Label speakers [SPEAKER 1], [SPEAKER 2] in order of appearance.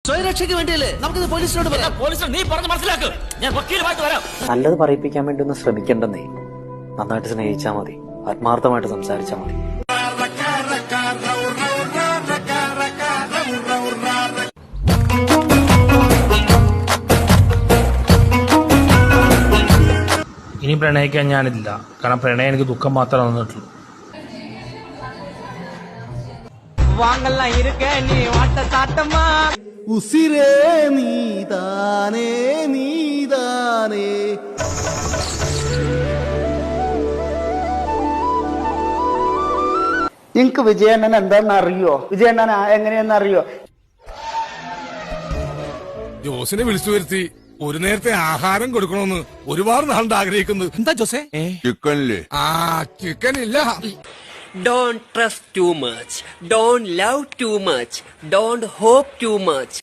[SPEAKER 1] സ്വയരക്ഷയ്ക്ക് വേണ്ടിയല്ലേ നമുക്കിത് പോലീസിനോട് പറയാം.
[SPEAKER 2] പോലീസിനോട് നീ പറഞ്ഞ് മനസ്സിലാക്ക്. ഞാൻ വക്കീലുമായിട്ട് വരാം.
[SPEAKER 3] നല്ലത് പറയിപ്പിക്കാൻ വേണ്ടി ഒന്ന് ശ്രമിക്കണ്ടെന്നേ. നന്നായിട്ട് സ്നേഹിച്ചാൽ മതി, ആത്മാർത്ഥമായിട്ട് സംസാരിച്ചാൽ മതി.
[SPEAKER 4] ഇനി പ്രണയിക്കാൻ ഞാനില്ല. കാരണം പ്രണയം എനിക്ക് ദുഃഖം മാത്രമേ തന്നിട്ടുള്ളൂ.
[SPEAKER 5] வாங்கலாம் இருக்க நீ வாட்ட சாட்டமா
[SPEAKER 1] ഉസിരേ നീതാനേ നീതാനേ.
[SPEAKER 6] നിങ്ങക്ക് വിജയണ്ണൻ എന്താണെന്ന് അറിയോ? വിജയണ്ണൻ എങ്ങനെയെന്ന് അറിയോ?
[SPEAKER 7] ജോസിനെ വിളിച്ചു വരുത്തി ഒരു നേരത്തെ ആഹാരം കൊടുക്കണമെന്ന് ഒരുപാട് നാളുണ്ട് ആഗ്രഹിക്കുന്നു.
[SPEAKER 1] എന്താ ജോസേ?
[SPEAKER 7] ചിക്കനില്ലേ? ചിക്കൻ ഇല്ല.
[SPEAKER 8] Don't trust too much. Don't love too much. Don't hope too much.